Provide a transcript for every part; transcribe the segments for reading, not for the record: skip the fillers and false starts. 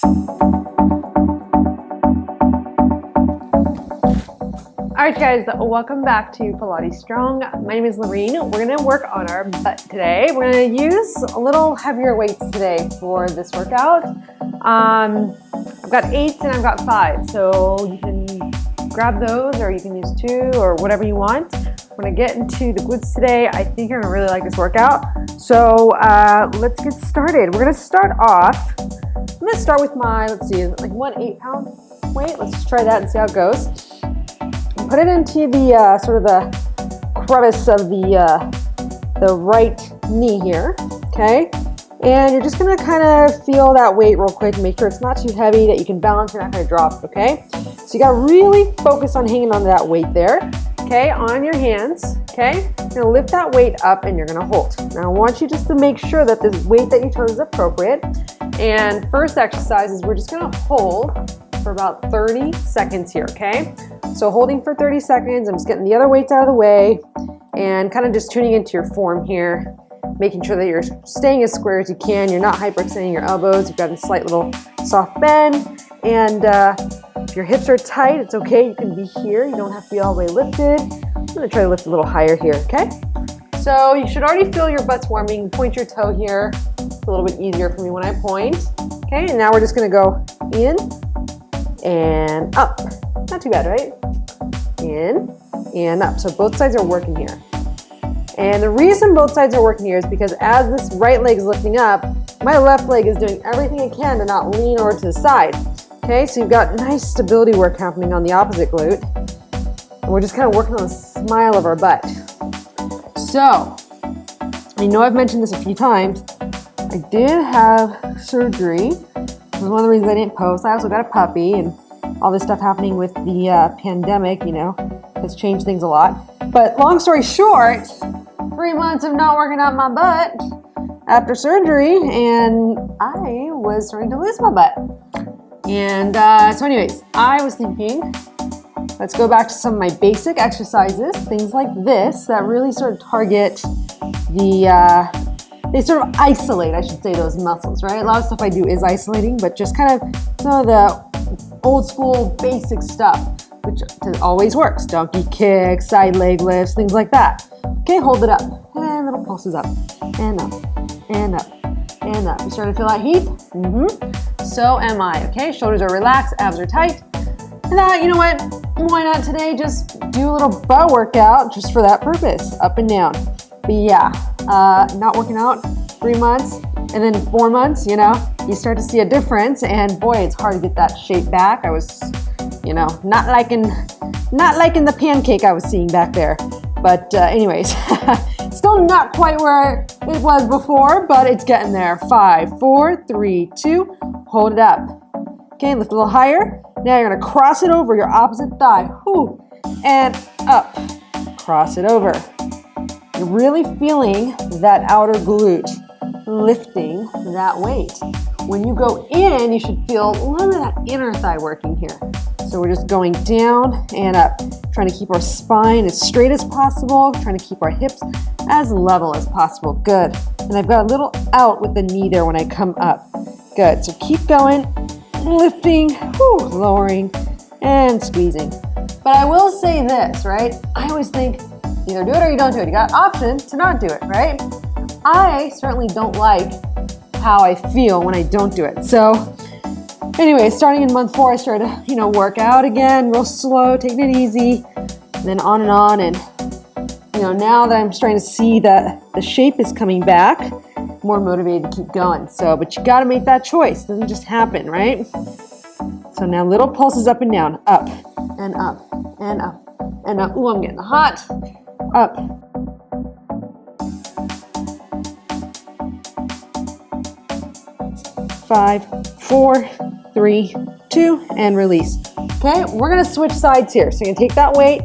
Alright guys, welcome back to Pilates Strong. My name is Lorene. We're going to work on our butt today. We're going to use a little heavier weights today for this workout. I've got 8s and I've got 5, so you can grab those or you can use 2 or whatever you want. We're going to get into the glutes today. I think you're going to really like this workout. So let's get started. We're going to start off. I'm going to start with my, let's see, like 1 8-pound weight. Let's just try that and see how it goes. Put it into the sort of the crevice of the right knee here, okay? And you're just gonna kind of feel that weight real quick, make sure it's not too heavy, that you can balance, you're not gonna drop, okay? So you gotta really focus on hanging on to that weight there, okay? On your hands, okay? You're gonna lift that weight up and you're gonna hold. Now I want you just to make sure that this weight that you chose is appropriate. And first exercise is we're just gonna hold for about 30 seconds here, okay? So holding for 30 seconds, I'm just getting the other weights out of the way and kind of just tuning into your form here, making sure that you're staying as square as you can. You're not hyperextending your elbows. You've got a slight little soft bend. And if your hips are tight, it's okay. You can be here. You don't have to be all the way lifted. I'm gonna try to lift a little higher here, okay? So you should already feel your butt's warming. Point your toe here. It's a little bit easier for me when I point. Okay, and now we're just gonna go in and up. Not too bad, right? In and up. So both sides are working here. And the reason both sides are working here is because as this right leg is lifting up, my left leg is doing everything it can to not lean over to the side. Okay, so you've got nice stability work happening on the opposite glute. And we're just kind of working on the smile of our butt. So, I know I've mentioned this a few times. I did have surgery. This was one of the reasons I didn't post. I also got a puppy, and all this stuff happening with the pandemic, you know, has changed things a lot. But long story short, 3 months of not working out my butt after surgery, and I was starting to lose my butt. And so anyways, I was thinking, let's go back to some of my basic exercises, things like this that really sort of target they sort of isolate, I should say, those muscles, right? A lot of stuff I do is isolating, but just kind of some of the old school basic stuff, which always works. Donkey kicks, side leg lifts, things like that. Okay, hold it up. And little pulses up. And up. And up. And up. You starting to feel that heat? Mm-hmm. So am I. Okay, shoulders are relaxed, abs are tight. And you know what? Why not today just do a little butt workout just for that purpose, up and down. But yeah, not working out 3 months and then 4 months, you know, you start to see a difference, and boy, it's hard to get that shape back. I was, you know, not liking the pancake I was seeing back there. But anyways, still not quite where it was before, but it's getting there. 5, 4, 3, 2, hold it up. Okay, lift a little higher. Now you're gonna cross it over your opposite thigh. Whoo, and up, cross it over. You're really feeling that outer glute lifting that weight. When you go in, you should feel a little bit of that inner thigh working here. So we're just going down and up, trying to keep our spine as straight as possible, trying to keep our hips as level as possible. Good. And I've got a little out with the knee there when I come up. Good. So keep going, lifting, lowering, and squeezing. But I will say this, right? I always think either do it or you don't do it. You got an option to not do it, right? I certainly don't like how I feel when I don't do it. So anyway, starting in month 4, I started to, you know, work out again, real slow, taking it easy, and then on. And, you know, now that I'm starting to see that the shape is coming back, I'm more motivated to keep going. So, but you got to make that choice. It doesn't just happen, right? So now little pulses up and down, up and up and up and up. Ooh, I'm getting hot. Up. Five, 4, 3, 2, and release. Okay, we're gonna switch sides here. So you're gonna take that weight,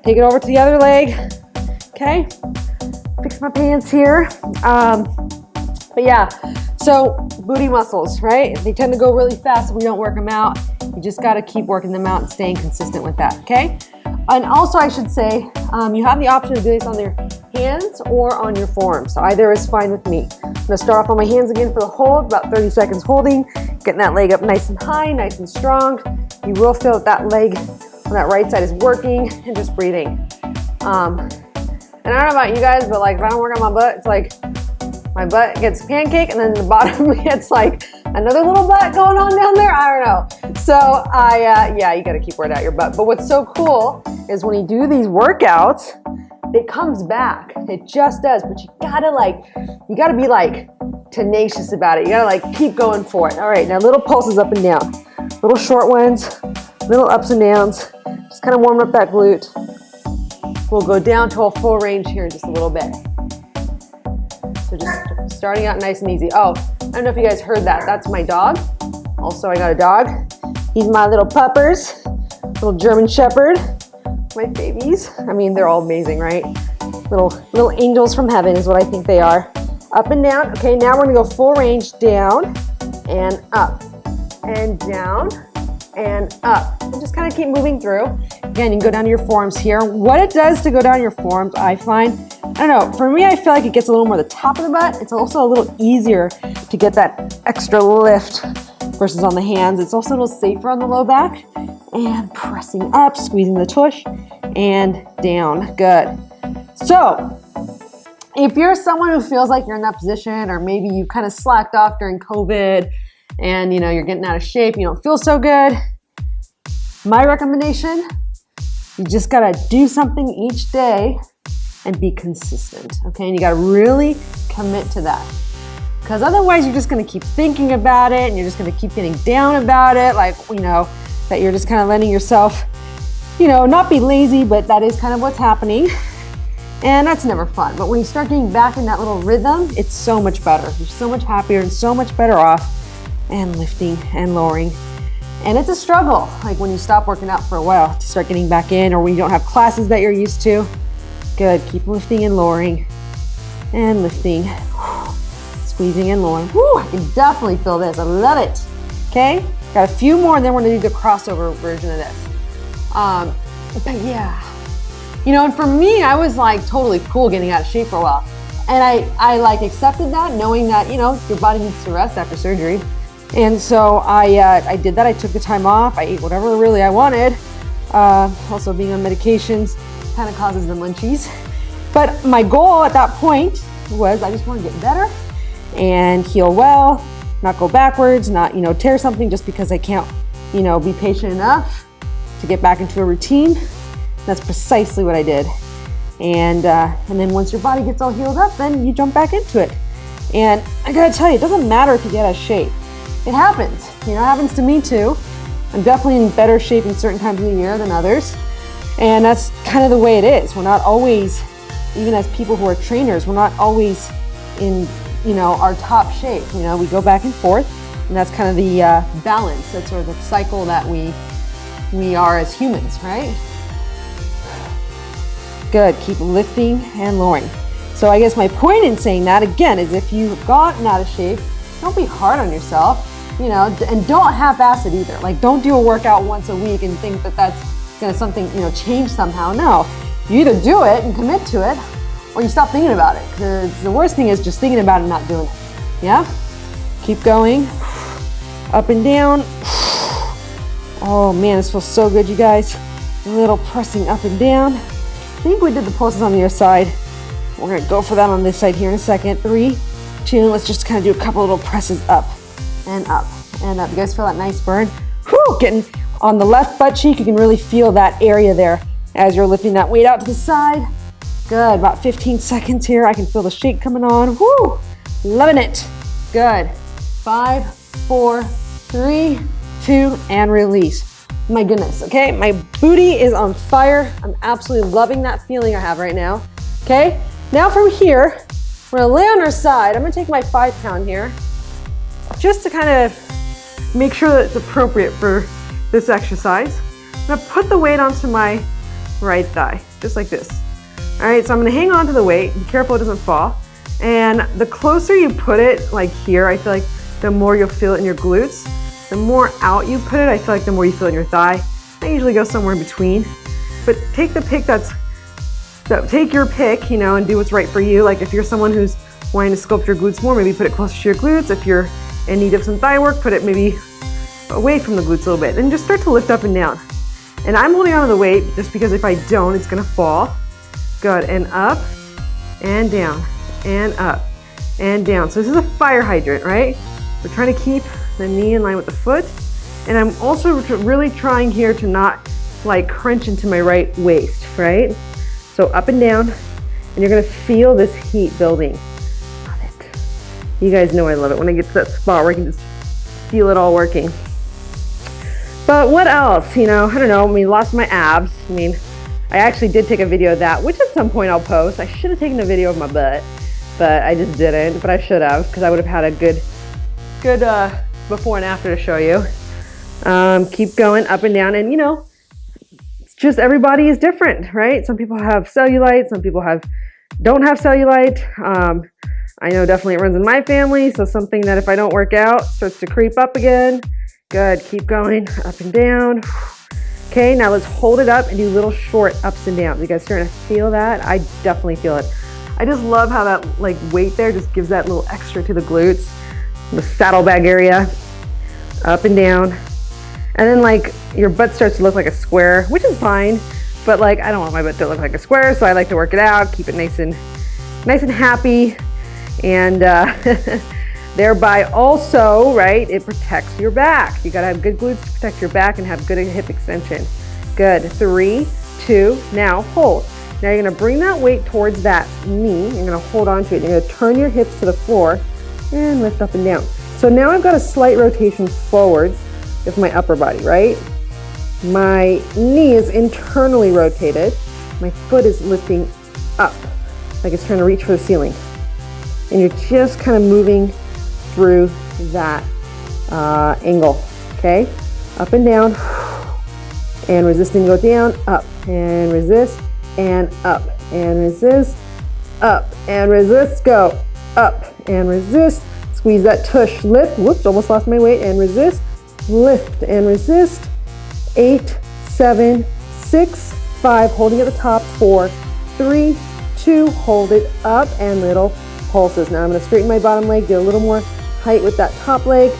take it over to the other leg. Okay, fix my pants here. But yeah, so booty muscles, right? They tend to go really fast if we don't work them out. You just gotta keep working them out and staying consistent with that, okay? And also I should say, you have the option to do this on your hands or on your forearms. So either is fine with me. I'm gonna start off on my hands again for the hold, about 30 seconds holding, Getting that leg up nice and high, nice and strong. You will feel that leg on that right side is working, and just breathing. And I don't know about you guys, but like if I don't work on my butt, it's like my butt gets pancake and then the bottom gets like another little butt going on down there. I don't know. So yeah, you gotta keep wearing out your butt. But what's so cool is when you do these workouts, it comes back. It just does. But you gotta be like tenacious about it. You gotta like keep going for it. All right, now little pulses up and down. Little short ones, little ups and downs. Just kind of warm up that glute. We'll go down to a full range here in just a little bit. So just starting out nice and easy. Oh, I don't know if you guys heard that. That's my dog. Also, I got a dog. He's my little puppers, little German Shepherd. My babies. I mean, they're all amazing, right? Little angels from heaven is what I think they are. Up and down. Okay, now we're gonna go full range down and up and down and up. And just kind of keep moving through. Again, you can go down to your forearms here. What it does to go down your forearms, I find, I don't know, for me, I feel like it gets a little more the top of the butt. It's also a little easier to get that extra lift versus on the hands. It's also a little safer on the low back. And pressing up, squeezing the tush, and down. Good. So, if you're someone who feels like you're in that position, or maybe you kind of slacked off during COVID, and you're getting out of shape, you don't feel so good, my recommendation, you just gotta do something each day and be consistent, okay? And you gotta really commit to that. Because otherwise you're just gonna keep thinking about it, and you're just gonna keep getting down about it, like, that you're just kind of letting yourself, not be lazy, but that is kind of what's happening. And that's never fun. But when you start getting back in that little rhythm, it's so much better. You're so much happier and so much better off, and lifting and lowering. And it's a struggle, like when you stop working out for a while to start getting back in, or when you don't have classes that you're used to. Good, keep lifting and lowering, and lifting, squeezing and lowering. Woo, I can definitely feel this, I love it. Okay, got a few more and then we're gonna do the crossover version of this. But yeah, and for me, I was like totally cool getting out of shape for a while. And I like accepted that, knowing that, your body needs to rest after surgery. And so I did that. I took the time off. I ate whatever really I wanted. Also being on medications kind of causes the munchies. But my goal at that point was I just want to get better and heal well, not go backwards, not, tear something just because I can't, be patient enough to get back into a routine. That's precisely what I did. And then once your body gets all healed up, then you jump back into it. And I gotta tell you, it doesn't matter if you get out of shape. It happens. It happens to me too. I'm definitely in better shape in certain times of the year than others. And that's kind of the way it is. We're not always, even as people who are trainers, we're not always in, our top shape. We go back and forth, and that's kind of the balance. That's sort of the cycle that we are as humans, right? Good, keep lifting and lowering. So I guess my point in saying that, again, is if you've gotten out of shape, don't be hard on yourself, and don't half-ass it either. Like, don't do a workout once a week and think that that's gonna change somehow. No, you either do it and commit to it, or you stop thinking about it. Because the worst thing is just thinking about it and not doing it. Yeah? Keep going, up and down. Oh man, this feels so good, you guys. A little pressing up and down. I think we did the pulses on the other side. We're gonna go for that on this side here in a second. 3, 2, let's just kind of do a couple little presses up and up and up. You guys feel that nice burn? Whew, getting on the left butt cheek, you can really feel that area there as you're lifting that weight out to the side. Good, about 15 seconds here. I can feel the shake coming on. Woo, loving it. Good, 5, 4, 3, 2, and release. My goodness, okay? My booty is on fire. I'm absolutely loving that feeling I have right now, okay? Now from here, we're gonna lay on our side. I'm gonna take my 5-pound here, just to kind of make sure that it's appropriate for this exercise. I'm gonna put the weight onto my right thigh, just like this. All right, so I'm gonna hang on to the weight, be careful it doesn't fall. And the closer you put it, like here, I feel like the more you'll feel it in your glutes. The more out you put it, I feel like the more you feel it in your thigh. I usually go somewhere in between. But take the pick take your pick, and do what's right for you. Like if you're someone who's wanting to sculpt your glutes more, maybe put it closer to your glutes. If you're and need some thigh work, put it maybe away from the glutes a little bit, and just start to lift up and down. And I'm holding on to the weight just because if I don't, it's gonna fall. Good, and up, and down, and up, and down. So this is a fire hydrant, right? We're trying to keep the knee in line with the foot. And I'm also really trying here to not like crunch into my right waist, right? So up and down, and you're gonna feel this heat building. Love it. You guys know I love it when I get to that spot where I can just feel it all working. But what else? You know, I don't know, I mean, lost my abs. I mean, I actually did take a video of that, which at some point I'll post. I should have taken a video of my butt, but I just didn't, but I should have, because I would have had a good before and after to show you. Keep going up and down, and you know, it's just everybody is different, right? Some people have cellulite, some people don't have cellulite. I know definitely it runs in my family, so something that if I don't work out starts to creep up again. Good, keep going, up and down. Okay, now let's hold it up and do little short ups and downs. You guys starting to feel that? I definitely feel it. I just love how that like weight there just gives that little extra to the glutes, the saddlebag area, up and down. And then like your butt starts to look like a square, which is fine, but like I don't want my butt to look like a square, so I like to work it out, keep it nice and happy, and thereby also, right, it protects your back. You gotta have good glutes to protect your back and have good hip extension. Good, 3, 2, now hold. Now you're gonna bring that weight towards that knee, you're gonna hold on to it, you're gonna turn your hips to the floor and lift up and down. So now I've got a slight rotation forwards with my upper body, right? My knee is internally rotated. My foot is lifting up, like it's trying to reach for the ceiling. And you're just kind of moving through that angle, okay? Up and down, and resisting, go down, up, and resist, and up, and resist, up, and resist, go, up, and resist, squeeze that tush, lift, whoops, almost lost my weight, and resist, lift and resist. 8, 7, 6, 5, holding at the top. 4, 3, 2, hold it up, and little pulses. Now I'm going to straighten my bottom leg, get a little more height with that top leg.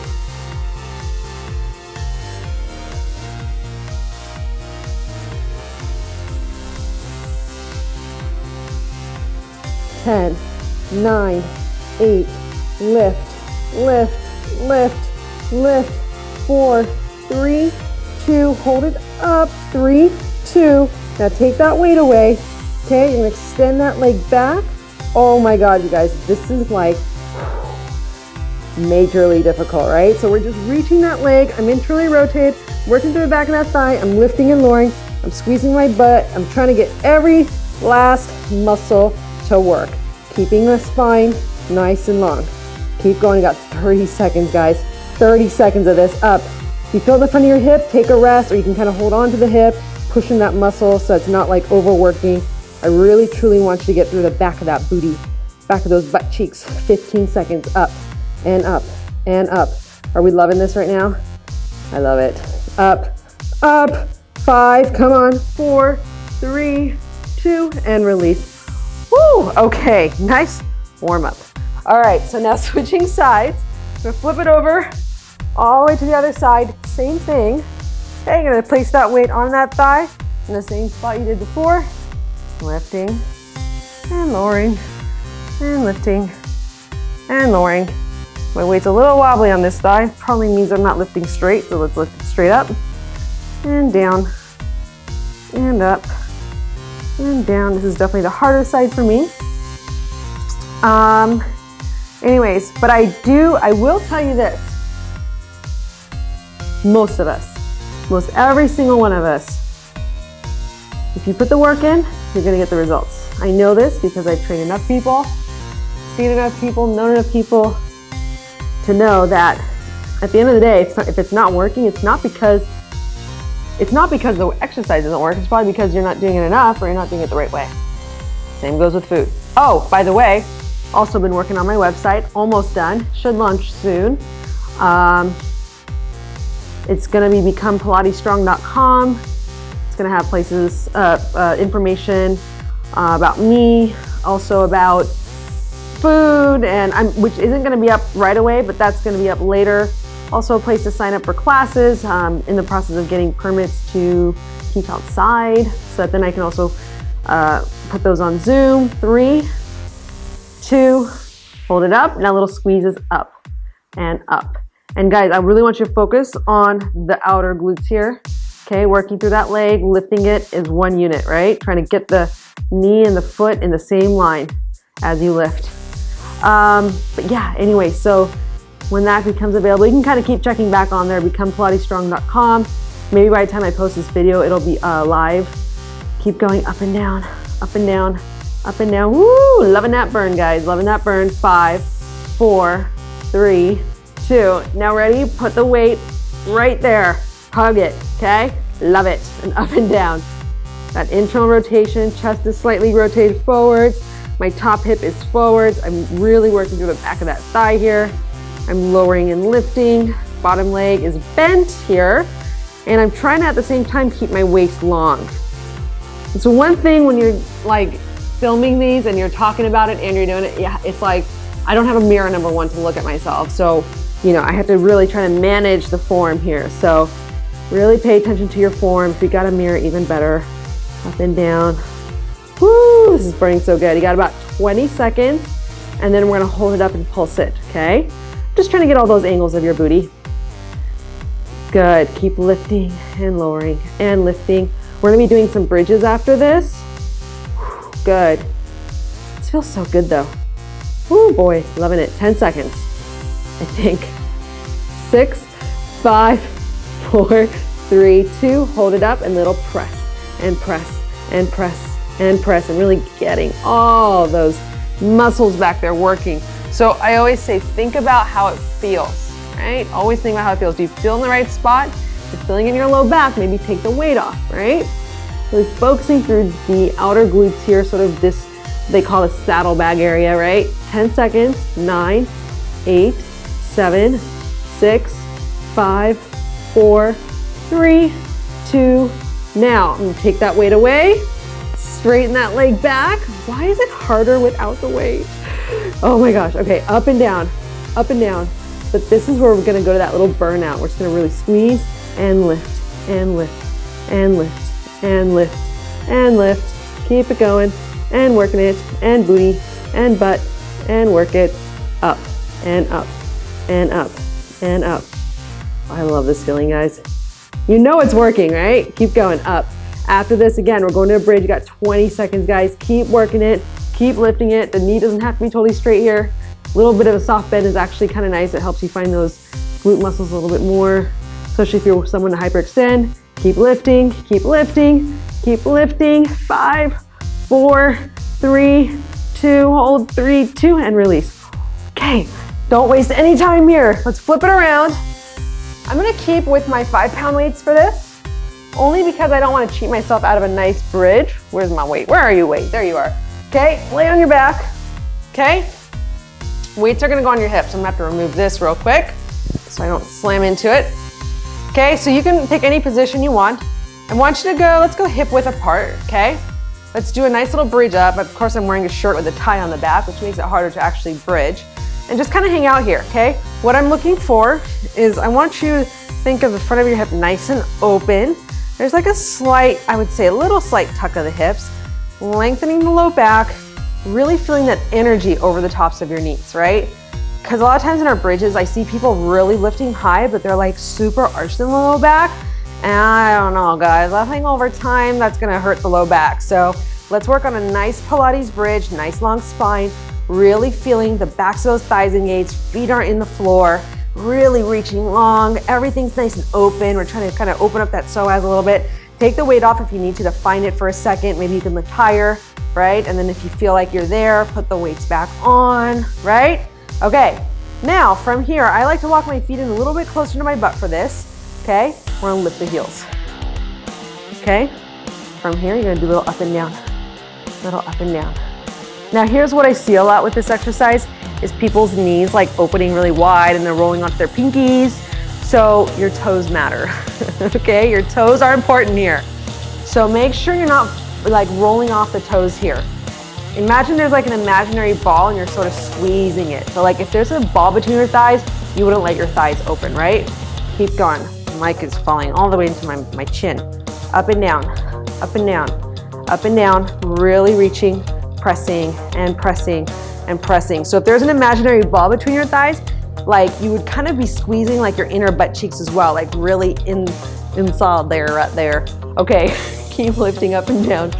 Ten, 9, 8, lift, lift, lift, lift. 4, 3, 2, hold it up, 3, 2. Now take that weight away, okay? You're gonna extend that leg back. Oh my God, you guys, this is like majorly difficult, right? So we're just reaching that leg. I'm internally rotated, working through the back of that thigh. I'm lifting and lowering. I'm squeezing my butt. I'm trying to get every last muscle to work. Keeping the spine nice and long. Keep going, you got 30 seconds, guys. 30 seconds of this. Up. If you feel the front of your hip, take a rest, or you can kind of hold on to the hip, pushing that muscle so it's not like overworking. I really truly want you to get through the back of that booty, back of those butt cheeks. 15 seconds. Up and up and up. Are we loving this right now? I love it. Up, up. 5, come on. 4, 3, 2, and release. Woo, okay, nice warm up. All right, so now switching sides. I'm gonna flip it over all the way to the other side. Same thing. Okay, you're gonna place that weight on that thigh in the same spot you did before. Lifting and lowering and lifting and lowering. My weight's a little wobbly on this thigh. Probably means I'm not lifting straight, so let's lift it straight up and down and up and down. This is definitely the harder side for me. Anyways, but I will tell you this. Most of us, most every single one of us, if you put the work in, you're gonna get the results. I know this because I've trained enough people, seen enough people, known enough people to know that at the end of the day, if it's not working, it's not because the exercise doesn't work. It's probably because you're not doing it enough or you're not doing it the right way. Same goes with food. Oh, by the way, also been working on my website, almost done, should launch soon. It's gonna be becomepilatesstrong.com. It's gonna have places, information about me, also about food, and which isn't going to be up right away, but that's going to be up later. Also a place to sign up for classes. In the process of getting permits to teach outside, so that then I can also put those on Zoom. 3, 2, hold it up. Now little squeezes up and up. And guys, I really want you to focus on the outer glutes here. Okay, working through that leg, lifting it is one unit, right? Trying to get the knee and the foot in the same line as you lift. But yeah, anyway, so when that becomes available, you can kind of keep checking back on there, becomepilatesstrong.com. Maybe by the time I post this video, it'll be live. Keep going up and down, up and down, up and down. Woo, loving that burn, guys, loving that burn. 5, 4, 3, 2. Now ready? Put the weight right there. Hug it, okay? Love it, and up and down. That internal rotation, chest is slightly rotated forwards. My top hip is forwards. I'm really working through the back of that thigh here. I'm lowering and lifting. Bottom leg is bent here. And I'm trying to at the same time keep my waist long. And so one thing when you're like filming these and you're talking about it and you're doing it, yeah, it's like, I don't have a mirror, number one, to look at myself. So, you know, I have to really try to manage the form here. So really pay attention to your form. If you got a mirror, even better. Up and down. Woo, this is burning so good. You got about 20 seconds, and then we're gonna hold it up and pulse it, okay? Just trying to get all those angles of your booty. Good, keep lifting and lowering and lifting. We're gonna be doing some bridges after this. Good. This feels so good though. Oh boy, loving it. 10 seconds, I think. 6, 5, 4, 3, 2, hold it up and little press and press and press and press, and really getting all those muscles back there working. So I always say, think about how it feels, right? Always think about how it feels. Do you feel in the right spot? If you're feeling in your low back, maybe take the weight off, right? Really focusing through the outer glutes here, sort of this, they call it saddlebag area, right? 10 seconds, 9, 8, 7, 6, 5, 4, 3, 2, now. I'm gonna take that weight away, straighten that leg back. Why is it harder without the weight? Oh my gosh, okay, up and down, up and down. But this is where we're gonna go to that little burnout. We're just gonna really squeeze and lift, and lift, and lift, and lift, and lift. Keep it going, and working it, and booty, and butt, and work it up, and up, and up, and up. I love this feeling, guys. You know it's working, right? Keep going up. After this, again, we're going to a bridge. You got 20 seconds, guys. Keep working it, keep lifting it. The knee doesn't have to be totally straight here. A little bit of a soft bend is actually kind of nice. It helps you find those glute muscles a little bit more, especially if you're someone to hyperextend. Keep lifting, keep lifting, keep lifting. 5, 4, 3, 2, hold 3, 2, and release. Okay, don't waste any time here. Let's flip it around. I'm gonna keep with my 5-pound weights for this, only because I don't wanna cheat myself out of a nice bridge. Where's my weight? Where are you, weight? There you are. Okay, lay on your back, okay? Weights are gonna go on your hips. I'm gonna have to remove this real quick so I don't slam into it. Okay, so you can pick any position you want. I want you to go, let's go hip width apart, okay? Let's do a nice little bridge up. Of course, I'm wearing a shirt with a tie on the back, which makes it harder to actually bridge. And just kind of hang out here, okay? What I'm looking for is I want you to think of the front of your hip nice and open. There's like a slight, I would say a little slight tuck of the hips, lengthening the low back, really feeling that energy over the tops of your knees, right? Because a lot of times in our bridges, I see people really lifting high, but they're like super arched in the low back. And I don't know, guys, I think over time, that's gonna hurt the low back. So let's work on a nice Pilates bridge, nice long spine, really feeling the backs of those thighs engaged, feet are in the floor, really reaching long, everything's nice and open. We're trying to kind of open up that psoas a little bit. Take the weight off if you need to find it for a second. Maybe you can lift higher, right? And then if you feel like you're there, put the weights back on, right? Okay, now from here, I like to walk my feet in a little bit closer to my butt for this, okay? We're gonna lift the heels, okay? From here, you're gonna do a little up and down, little up and down. Now here's what I see a lot with this exercise is people's knees like opening really wide and they're rolling onto their pinkies. So your toes matter, okay? Your toes are important here. So make sure you're not like rolling off the toes here. Imagine there's like an imaginary ball and you're sort of squeezing it. So like if there's a ball between your thighs, you wouldn't let your thighs open, right? Keep going. The mic is falling all the way into my chin. Up and down, up and down, up and down, really reaching, pressing and pressing and pressing. So if there's an imaginary ball between your thighs, like you would kind of be squeezing like your inner butt cheeks as well, like really inside there, right there. Okay, keep lifting up and down.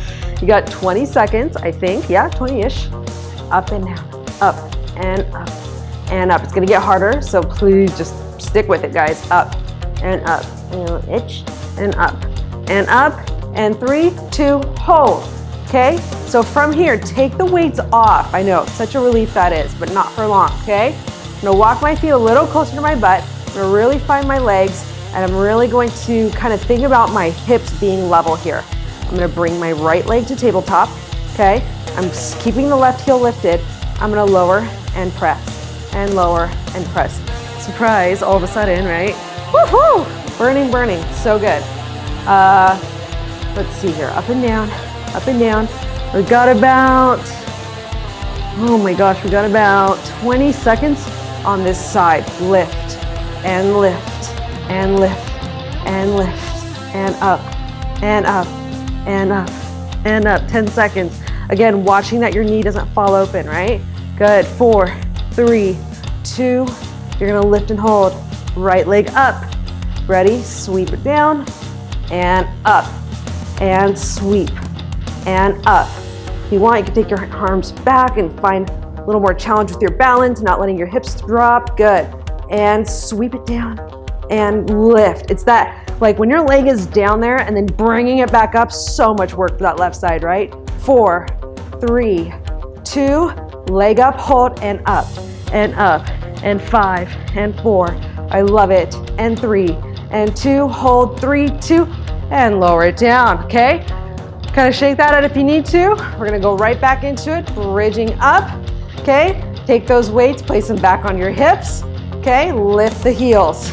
You got 20 seconds, I think. Yeah, 20-ish. Up and down, up and up and up. It's gonna get harder, so please just stick with it, guys. Up and up, and itch, and up, and up, and 3, 2, hold. Okay, so from here, take the weights off. I know, such a relief that is, but not for long, okay? I'm gonna walk my feet a little closer to my butt. I'm gonna really find my legs, and I'm really going to kind of think about my hips being level here. I'm gonna bring my right leg to tabletop, okay? I'm keeping the left heel lifted. I'm gonna lower and press, and lower and press. Surprise, all of a sudden, right? Woohoo! Burning, burning, so good. Let's see here, up and down, up and down. We got about, oh my gosh, we got about 20 seconds on this side. Lift, and lift, and lift, and lift, and up, and up, and up, and up. 10 seconds. Again, watching that your knee doesn't fall open, right? Good, 4, 3, 2, you're gonna lift and hold. Right leg up. Ready? Sweep it down, and up, and sweep, and up. If you want, you can take your arms back and find a little more challenge with your balance, not letting your hips drop. Good. And sweep it down and lift. It's that, like when your leg is down there and then bringing it back up, so much work for that left side, right? 4, 3, 2, leg up, hold, and up, and up, and 5, and 4. I love it. And 3, and 2, hold, 3, 2, and lower it down, okay? Kind of shake that out if you need to. We're gonna go right back into it, bridging up, okay? Take those weights, place them back on your hips, okay? Lift the heels,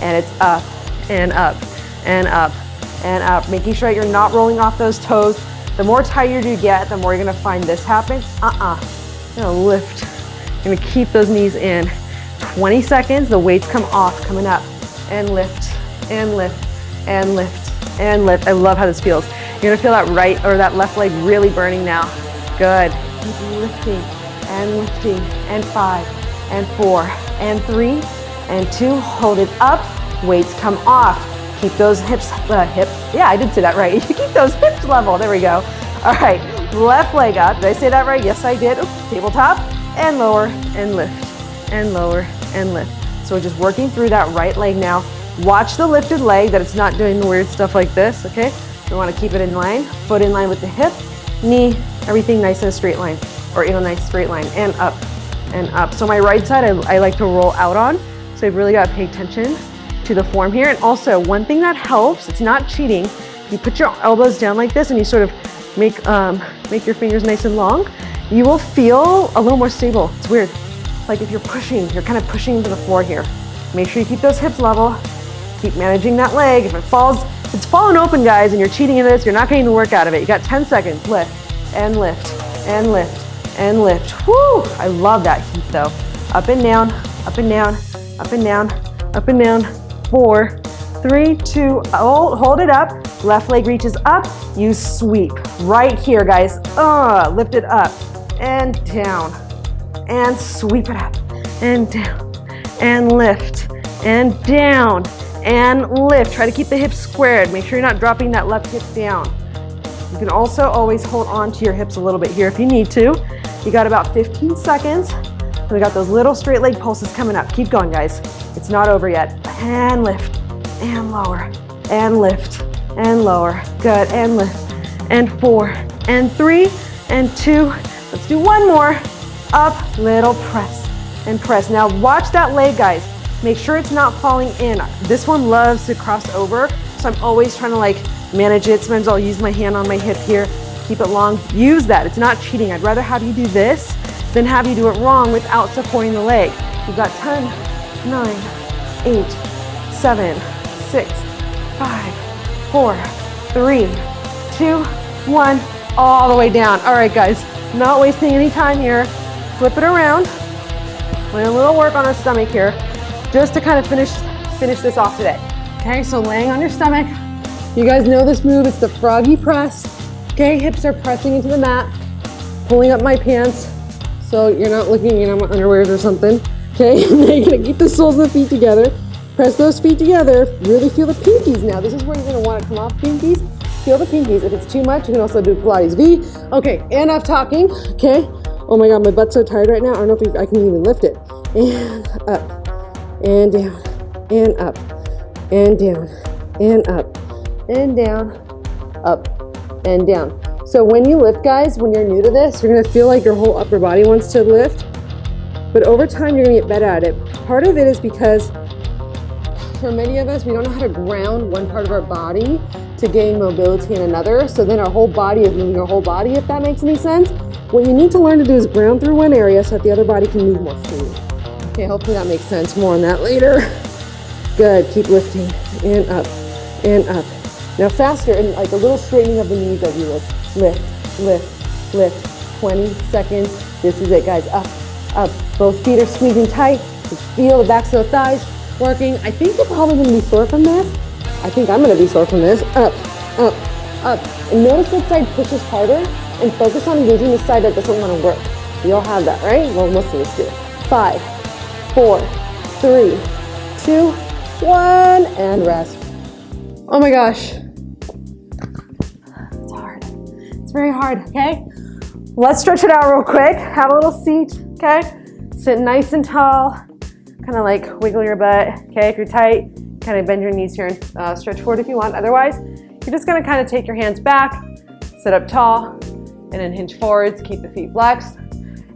and it's up, and up, and up, and up. Making sure you're not rolling off those toes. The more tired you get, the more you're gonna find this happen. You're gonna lift. You're gonna keep those knees in. 20 seconds, the weights come off, coming up, and lift, and lift, and lift, and lift. I love how this feels. You're gonna feel that right or that left leg really burning now. Good. Keep lifting, and 5, and 4, and 3, and 2. Hold it up. Weights come off. Keep those hips. Yeah, I did say that right. You keep those hips level. There we go. All right, left leg up. Did I say that right? Yes, I did. Oops, tabletop, and lower, and lift, and lower, and lift. So we're just working through that right leg now. Watch the lifted leg, that it's not doing the weird stuff like this, okay? We want to keep it in line, foot in line with the hip, knee, everything nice in a straight line, or in a nice straight line, and up, and up. So my right side, I like to roll out on, so you've really got to pay attention to the form here. And also, one thing that helps, it's not cheating, you put your elbows down like this and you sort of make your fingers nice and long, you will feel a little more stable. It's weird. Like if you're pushing, you're kind of pushing into the floor here. Make sure you keep those hips level, keep managing that leg. If it falls, if it's falling open, guys, and you're cheating into this, you're not getting the work out of it. You got 10 seconds. Lift, and lift, and lift, and lift. Woo! I love that heat though. Up and down, up and down, up and down, up and down. 4, 3, 2, hold it up. Left leg reaches up, you sweep. Right here, guys. Lift it up, and down, and sweep it up, and down, and lift, and down, and lift. Try to keep the hips squared. Make sure you're not dropping that left hip down. You can also always hold on to your hips a little bit here if you need to. You got about 15 seconds. We got those little straight leg pulses coming up. Keep going, guys. It's not over yet. And lift, and lower, and lift, and lower. Good, and lift, and 4, and 3, and 2. Let's do one more. Up, little press, and press. Now watch that leg, guys. Make sure it's not falling in. This one loves to cross over, so I'm always trying to like manage it. Sometimes I'll use my hand on my hip here, keep it long. Use that. It's not cheating. I'd rather have you do this than have you do it wrong without supporting the leg. You've got 10, 9, 8, 7, 6, 5, 4, 3, 2, 1. all the way down. All right, guys, not wasting any time here. Flip it around. Doing a little work on our stomach here, just to kind of finish this off today. Okay, so laying on your stomach. You guys know this move, it's the froggy press. Okay, hips are pressing into the mat, pulling up my pants so you're not looking, you know, my underwears or something. Okay, now you're gonna keep the soles of the feet together. Press those feet together. Really feel the pinkies now. This is where you're gonna wanna come off pinkies. Feel the pinkies. If it's too much, you can also do Pilates V. Okay, enough talking, okay? Oh my God, my butt's so tired right now. I don't know if I can even lift it. And up, and down, and up, and down, and up, and down, up, and down. So when you lift, guys, when you're new to this, you're gonna feel like your whole upper body wants to lift, but over time, you're gonna get better at it. Part of it is because for many of us, we don't know how to ground one part of our body to gain mobility in another. So then our whole body is moving our whole body, if that makes any sense. What you need to learn to do is ground through one area so that the other body can move more freely. Okay, hopefully that makes sense. More on that later. Good, keep lifting, and up, and up. Now faster, and like a little straightening of the knees as you lift. Lift, lift, lift. 20 seconds. This is it, guys. Up, up. Both feet are squeezing tight. Just feel the backs of the thighs working. I think you're probably gonna be sore from this. I think I'm gonna be sore from this. Up, up, up. And notice what side pushes harder and focus on engaging the side that doesn't wanna work. You all have that, right? Well, most of us do. 5, 4, 3, 2, 1, and rest. Oh my gosh. It's hard. It's very hard, okay? Let's stretch it out real quick. Have a little seat, okay? Sit nice and tall. Kind of like wiggle your butt, okay? If you're tight, kind of bend your knees here and stretch forward if you want. Otherwise, you're just gonna kind of take your hands back, sit up tall, and then hinge forwards, keep the feet flexed.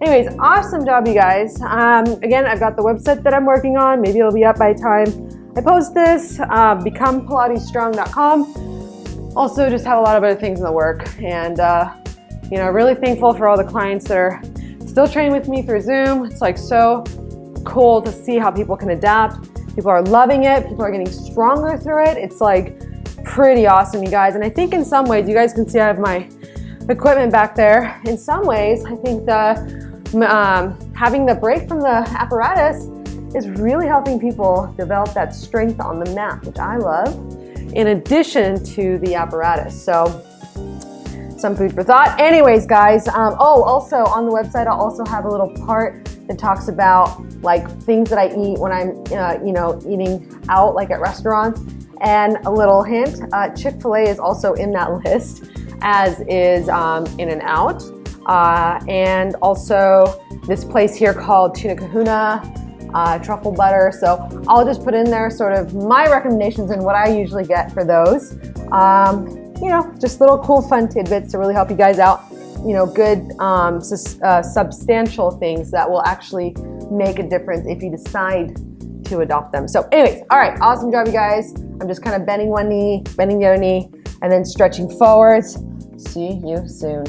Anyways, awesome job, you guys. Again, I've got the website that I'm working on. Maybe it'll be up by the time I post this. BecomePilatesStrong.com. Also, just have a lot of other things in the work. And, you know, really thankful for all the clients that are still training with me through Zoom. It's like so cool to see how people can adapt. People are loving it. People are getting stronger through it. It's like pretty awesome, you guys. And I think in some ways, you guys can see I have my equipment back there. In some ways, I think having the break from the apparatus is really helping people develop that strength on the mat, which I love, in addition to the apparatus. So some food for thought. Anyways, guys, also on the website, I'll also have a little part that talks about like things that I eat when I'm, you know, eating out like at restaurants. And a little hint, Chick-fil-A is also in that list, as is In-N-Out. And also this place here called Tuna Kahuna, truffle butter. So I'll just put in there sort of my recommendations and what I usually get for those. You know, just little cool fun tidbits to really help you guys out. You know, good substantial things that will actually make a difference if you decide to adopt them. So anyways, all right, awesome job, you guys. I'm just kind of bending one knee, bending the other knee, and then stretching forwards. See you soon.